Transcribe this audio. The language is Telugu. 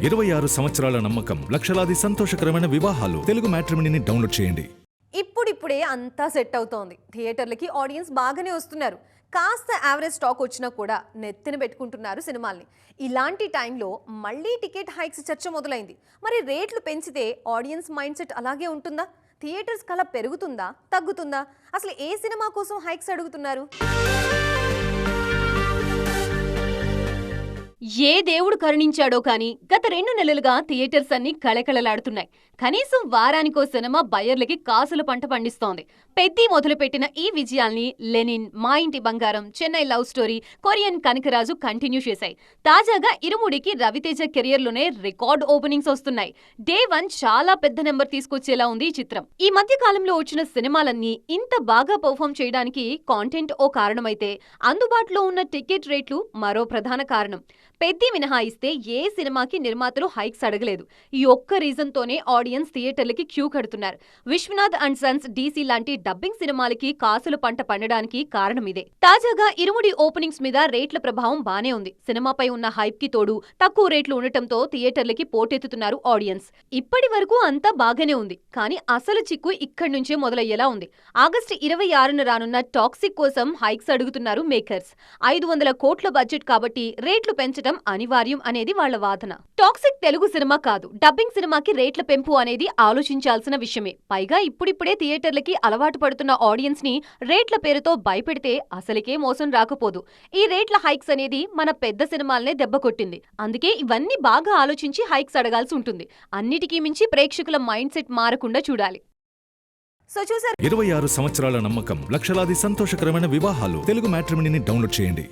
26 సంవత్సరాల నమ్మకం, లక్షలాది సంతోషకరమైన వివాహాలు. తెలుగు మ్యాట్రిమోనీని డౌన్లోడ్ చేయండి. ఇప్పుడిప్పుడే అంతా సెట్ అవుతోంది. థియేటర్లకి ఆడియన్స్ బాగానే వస్తున్నారు. కాస్త యావరేజ్ స్టాక్ వచ్చినా కూడా నెత్తిన పెట్టుకుంటున్నారు సినిమాల్ని. ఇలాంటి టైంలో మళ్ళీ టికెట్ హైక్స్ చర్చ మొదలైంది. మరి రేట్లు పెంచితే ఆడియన్స్ మైండ్ సెట్ అలాగే ఉంటుందా? థియేటర్స్ కళ పెరుగుతుందా, తగ్గుతుందా? అసలు ఏ సినిమా కోసం హైక్స్ అడుగుతున్నారు? ఏ దేవుడు కరుణించాడో కానీ గత 2 నెలలుగా థియేటర్స్ అన్ని కళకళలాడుతున్నాయి. కనీసం వారానికో సినిమా బయ్యర్లకి కాసుల పంట పండిస్తోంది. పెద్ది మొదలుపెట్టిన ఈ విజయాల్ని Lenin, Maa Inti Bangaram, Chennai love story, Korean Kanakaraju continue చేశాయి. తాజాగా ఇరుముడికి రవితేజ కెరియర్లోనే రికార్డ్ ఓపెనింగ్స్ వస్తున్నాయి. డే 1 చాలా పెద్ద నెంబర్ తీసుకొచ్చేలా ఉంది ఈ చిత్రం. ఈ మధ్య కాలంలో వచ్చిన సినిమాలన్నీ ఇంత బాగా పర్ఫామ్ చేయడానికి కాంటెంట్ ఓ కారణమైతే, అందుబాటులో ఉన్న టికెట్ రేట్లు మరో ప్రధాన కారణం. పెద్ది మినహాయిస్తే ఏ సినిమాకి నిర్మాతలు హైక్స్ అడగలేదు. ఈ ఒక్క రీజన్ తోనే ఆడియన్స్ థియేటర్లకి క్యూ కడుతున్నారు. విశ్వనాథ్ అండ్ సన్స్, డీసీ లాంటి డబ్బింగ్ సినిమాలకి కాసుల పంట పండడానికి కారణం ఇదే. తాజాగా ఇరుముడి ఓపెనింగ్స్ మీద రేట్ల ప్రభావం బానే ఉంది. సినిమాపై ఉన్న హైప్ కి తోడు తక్కువ రేట్లు ఉండటంతో థియేటర్లకి పోటెత్తుతున్నారు ఆడియన్స్. ఇప్పటి వరకు అంతా బాగానే ఉంది, కానీ అసలు చిక్కు ఇక్కడి నుంచే మొదలయ్యేలా ఉంది. ఆగస్టు 26న రానున్న టాక్సిక్ కోసం హైక్స్ అడుగుతున్నారు మేకర్స్. 500 కోట్ల బడ్జెట్ కాబట్టి రేట్లు పెంచడం అనివార్యం అనేది వాళ్ల వాదన. టాక్సిక్ తెలుగు సినిమా కాదు, డబ్బింగ్ సినిమాకి రేట్ల పెంపు అనేది ఆలోచించాల్సిన విషయమే. పైగా ఇప్పుడిప్పుడే థియేటర్లకి అలవాటు పడుతున్న ఆడియన్స్ ని రేట్ల పేరుతో భయపెడితే అసలుకే మోసం రాకపోదు. ఈ రేట్ల హైక్స్ అనేది మన పెద్ద సినిమాలనే దెబ్బకొట్టింది. అందుకే ఇవన్నీ బాగా ఆలోచించి హైక్స్ అడగాల్సి ఉంటుంది. అన్నిటికీ మించి ప్రేక్షకుల మైండ్ సెట్ మారకుండా చూడాలి. సో చూసారు, 26 సంవత్సరాల నమ్మకం, లక్షలాది సంతోషకరమైన వివాహాలు. తెలుగు మ్యాట్రిమోనీని డౌన్లోడ్ చేయండి.